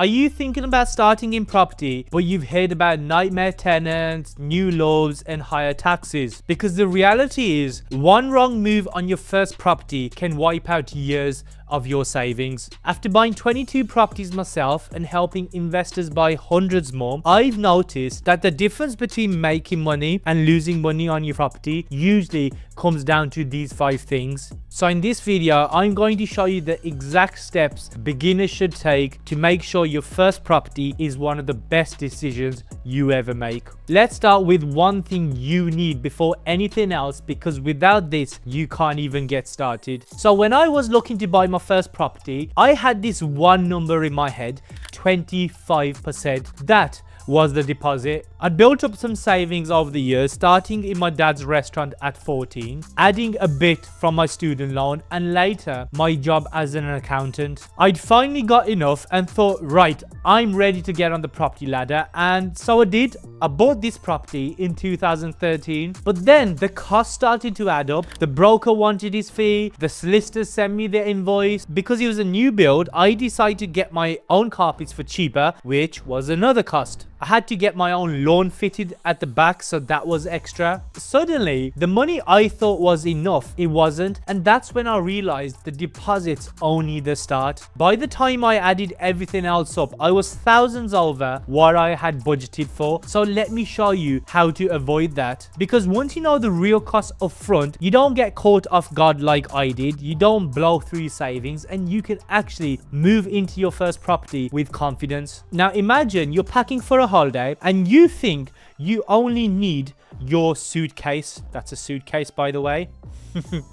Are you thinking about starting in property, but you've heard about nightmare tenants, new laws, and higher taxes? Because the reality is, one wrong move on your first property can wipe out years of your savings. After buying 22 properties myself and helping investors buy hundreds more, I've noticed that the difference between making money and losing money on your property usually comes down to these 5 things. So in this video, I'm going to show you the exact steps beginners should take to make sure your first property is one of the best decisions you ever make. Let's start with one thing you need before anything else, because without this, you can't even get started. So when I was looking to buy my first property, I had this one number in my head: 25%. That was the deposit. I'd built up some savings over the years, starting in my dad's restaurant at 14, adding a bit from my student loan, and later my job as an accountant. I'd finally got enough and thought, right, I'm ready to get on the property ladder, and so I did. I bought this property in 2013, but then the cost started to add up. The broker wanted his fee, the solicitor sent me the invoice. Because it was a new build, I decided to get my own carpets for cheaper, which was another cost. I had to get my own lawn fitted at the back, so that was extra. Suddenly, the money I thought was enough, it wasn't, and that's when I realized the deposit's only the start. By the time I added everything else up, I was thousands over what I had budgeted for. So let me show you how to avoid that. Because once you know the real cost up front, you don't get caught off guard like I did. You don't blow through your savings, and you can actually move into your first property with confidence. Now imagine you're packing for a holiday and you think you only need your suitcase. That's a suitcase, by the way.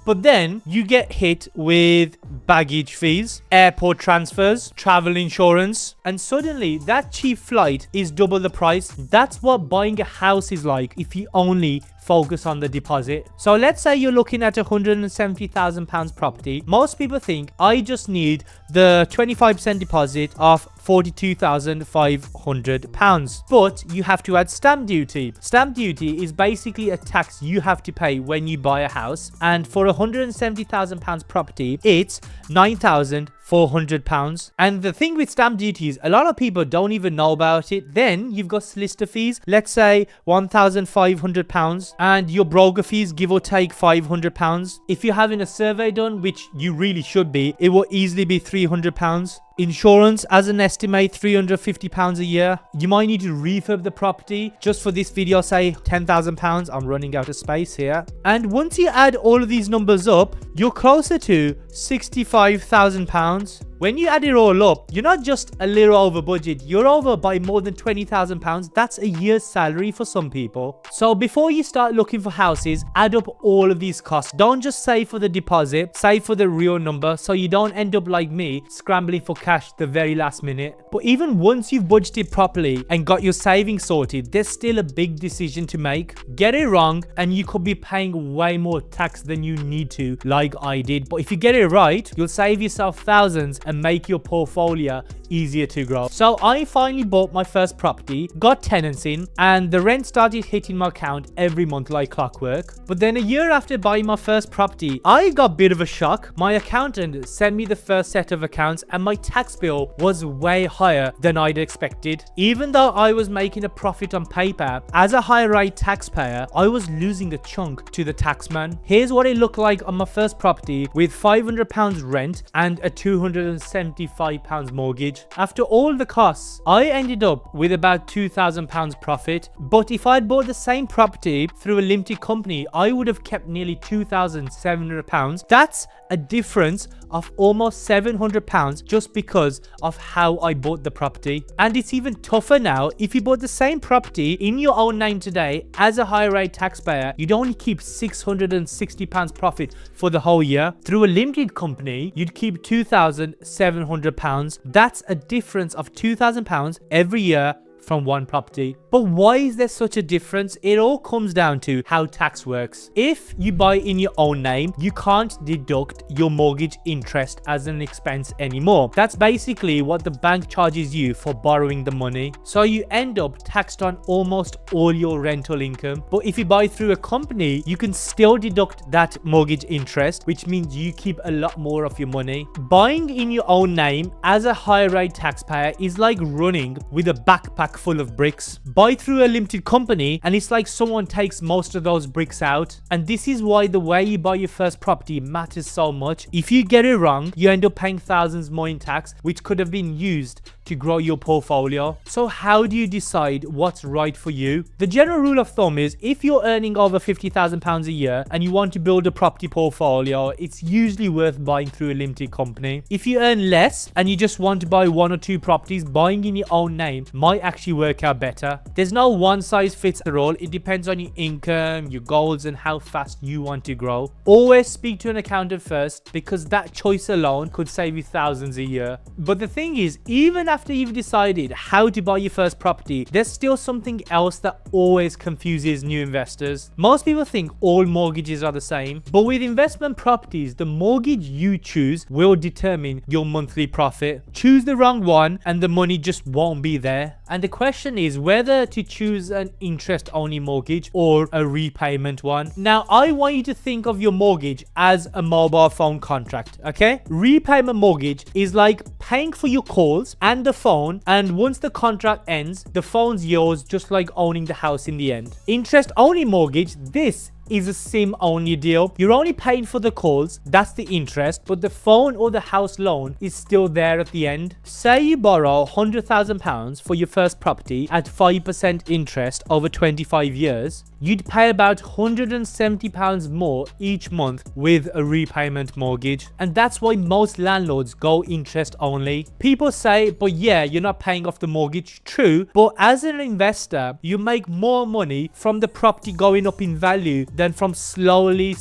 But then you get hit with baggage fees, airport transfers, travel insurance, and suddenly that cheap flight is double the price. That's what buying a house is like if you only focus on the deposit. So let's say you're looking at £170,000 property. Most people think I just need the 25% deposit of £42,500, but you have to add stamp duty. Stamp duty is basically a tax you have to pay when you buy a house, and for £170,000 property, it's £9,400. And the thing with stamp duty is a lot of people don't even know about it. Then you've got solicitor fees, let's say £1,500, and your broker fees, give or take £500. If you're having a survey done, which you really should be, it will easily be £300. Insurance, as an estimate, £350 a year. You might need to refurb the property. Just for this video, say £10,000. I'm running out of space here. And once you add all of these numbers up, you're closer to £65,000. When you add it all up, you're not just a little over budget, you're over by more than £20,000. That's a year's salary for some people. So before you start looking for houses, add up all of these costs. Don't just save for the deposit, save for the real number, so you don't end up like me, scrambling for cash the very last minute. But even once you've budgeted properly and got your savings sorted, there's still a big decision to make. Get it wrong and you could be paying way more tax than you need to, like I did. But if you get it right, you'll save yourself thousands and make your portfolio easier to grow. So I finally bought my first property, got tenants in, and the rent started hitting my account every month like clockwork. But then a year after buying my first property, I got a bit of a shock. My accountant sent me the first set of accounts and my tax bill was way higher than I'd expected. Even though I was making a profit on paper, as a high rate taxpayer, I was losing a chunk to the taxman. Here's what it looked like on my first property with £500 rent and a £275 mortgage. After all the costs, I ended up with about £2,000 profit. But if I'd bought the same property through a limited company, I would have kept nearly £2,700. That's a difference of almost £700 just because of how I bought the property. And it's even tougher now. If you bought the same property in your own name today as a high rate taxpayer, you'd only keep £660 profit for the whole year. Through a limited company, you'd keep £2,700. That's a difference of £2,000 every year from one property. But why is there such a difference? It all comes down to how tax works. If you buy in your own name, you can't deduct your mortgage interest as an expense anymore. That's basically what the bank charges you for borrowing the money. So you end up taxed on almost all your rental income. But if you buy through a company, you can still deduct that mortgage interest, which means you keep a lot more of your money. Buying in your own name as a higher rate taxpayer is like running with a backpack full of bricks. Buy through a limited company and it's like someone takes most of those bricks out. And this is why the way you buy your first property matters so much. If you get it wrong, you end up paying thousands more in tax, which could have been used to grow your portfolio. So how do you decide what's right for you? The general rule of thumb is if you're earning over £50,000 a year and you want to build a property portfolio, it's usually worth buying through a limited company. If you earn less and you just want to buy 1 or 2 properties, buying in your own name might actually work out better. There's no one size fits all. It depends on your income, your goals, and how fast you want to grow. Always speak to an accountant first, because that choice alone could save you thousands a year. But the thing is, even after you've decided how to buy your first property, there's still something else that always confuses new investors. Most people think all mortgages are the same, but with investment properties, the mortgage you choose will determine your monthly profit. Choose the wrong one and the money just won't be there. And the question is whether to choose an interest-only mortgage or a repayment one. Now, I want you to think of your mortgage as a mobile phone contract, okay? Repayment mortgage is like paying for your calls and the phone, and once the contract ends, the phone's yours, just like owning the house in the end. Interest-only mortgage, this is a SIM only deal. You're only paying for the calls, that's the interest, but the phone or the house loan is still there at the end. Say you borrow £100,000 for your first property at 5% interest over 25 years, you'd pay about £170 more each month with a repayment mortgage. And that's why most landlords go interest only. People say, but yeah, you're not paying off the mortgage. True, but as an investor, you make more money from the property going up in value than from slowly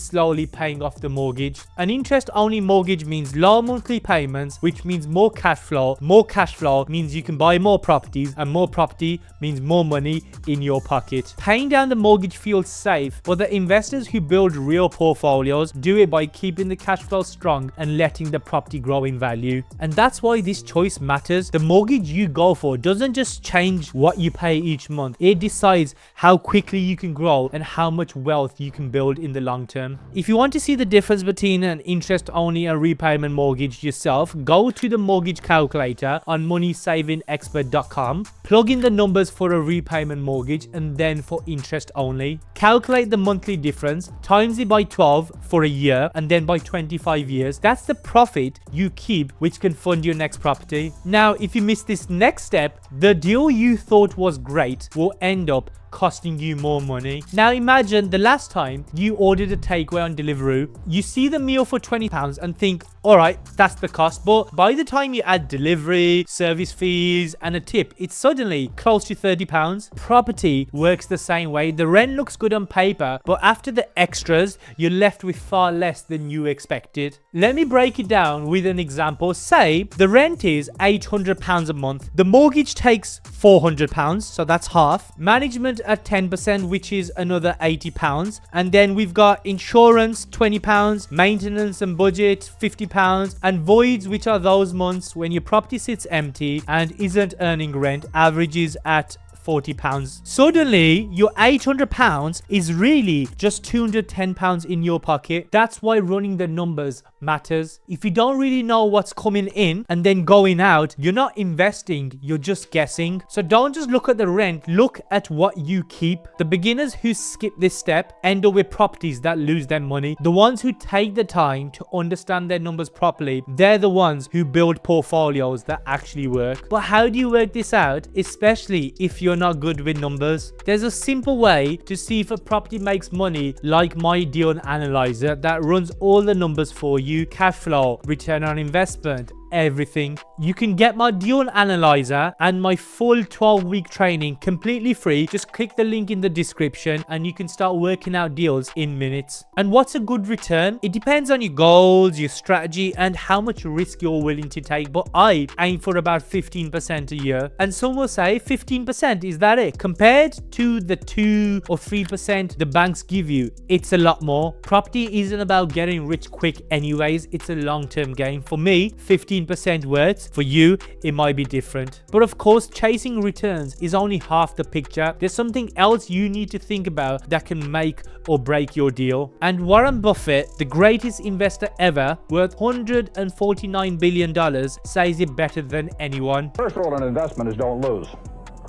paying off the mortgage. An interest-only mortgage means low monthly payments, which means more cash flow. More cash flow means you can buy more properties, and more property means more money in your pocket. Paying down the mortgage feels safe, but the investors who build real portfolios do it by keeping the cash flow strong and letting the property grow in value. And that's why this choice matters. The mortgage you go for doesn't just change what you pay each month. It decides how quickly you can grow and how much wealth you can build in the long term. If you want to see the difference between an interest-only and repayment mortgage yourself, go to the mortgage calculator on moneysavingexpert.com, plug in the numbers for a repayment mortgage and then for interest only. Calculate the monthly difference, times it by 12 for a year and then by 25 years. That's the profit you keep, which can fund your next property. Now, if you miss this next step, the deal you thought was great will end up costing you more money. Now imagine the last time you ordered a takeaway on Deliveroo, you see the meal for £20 and think, alright, that's the cost, but by the time you add delivery, service fees and a tip, it's suddenly close to £30. Property works the same way. The rent looks good on paper, but after the extras, you're left with far less than you expected. Let me break it down with an example. Say the rent is £800 a month. The mortgage takes £400, so that's half. Management at 10%, which is another £80. And then we've got insurance, £20, maintenance and budget, £50, and voids, which are those months when your property sits empty and isn't earning rent, averages at £40. Suddenly, your £800 is really just £210 in your pocket. That's why running the numbers matters. If you don't really know what's coming in and then going out, you're not investing, you're just guessing. So don't just look at the rent, look at what you keep. The beginners who skip this step end up with properties that lose their money. The ones who take the time to understand their numbers properly, they're the ones who build portfolios that actually work. But how do you work this out, especially if you're not good with numbers? There's a simple way to see if a property makes money, like my deal analyzer that runs all the numbers for you: cash flow, return on investment, everything. You can get my deal analyzer and my full 12-week training completely free. Just click the link in the description and you can start working out deals in minutes. And what's a good return? It depends on your goals, your strategy, and how much risk you're willing to take, but I aim for about 15% a year. And some will say 15%, is that it? Compared to the 2 or 3% the banks give you, it's a lot more. Property isn't about getting rich quick anyways, it's a long-term game. For me, 15% works. For you, it might be different. But of course, chasing returns is only half the picture. There's something else you need to think about that can make or break your deal. And Warren Buffett, the greatest investor ever, worth $149 billion, says it better than anyone. First rule in investment is don't lose.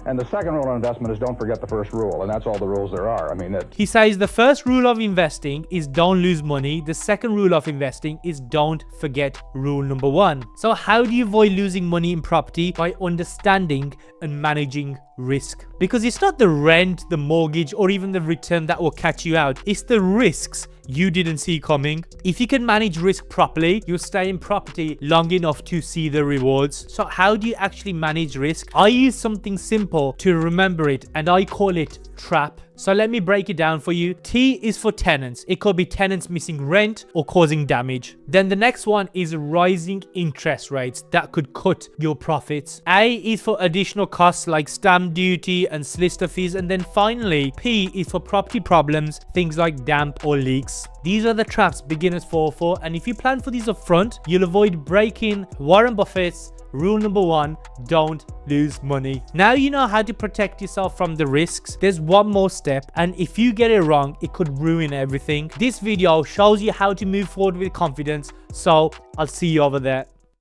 And the second rule in investment is don't forget the first rule. And that's all the rules there are. I mean, he says the first rule of investing is don't lose money. The second rule of investing is don't forget rule number 1. So how do you avoid losing money in property? By understanding and managing risk. Because it's not the rent, the mortgage, or even the return that will catch you out. It's the risks you didn't see coming. If you can manage risk properly, you'll stay in property long enough to see the rewards. So how do you actually manage risk? I use something simple to remember it, and I call it TRAP. So let me break it down for you. T is for tenants. It could be tenants missing rent or causing damage. Then the next one is rising interest rates that could cut your profits. A is for additional costs like stamp duty and solicitor fees. And then finally, P is for property problems, things like damp or leaks. These are the traps beginners fall for. And if you plan for these up front, you'll avoid breaking Warren Buffett's rule number 1, don't lose money. Now you know how to protect yourself from the risks. There's one more step, and if you get it wrong, it could ruin everything. This video shows you how to move forward with confidence, so I'll see you over there.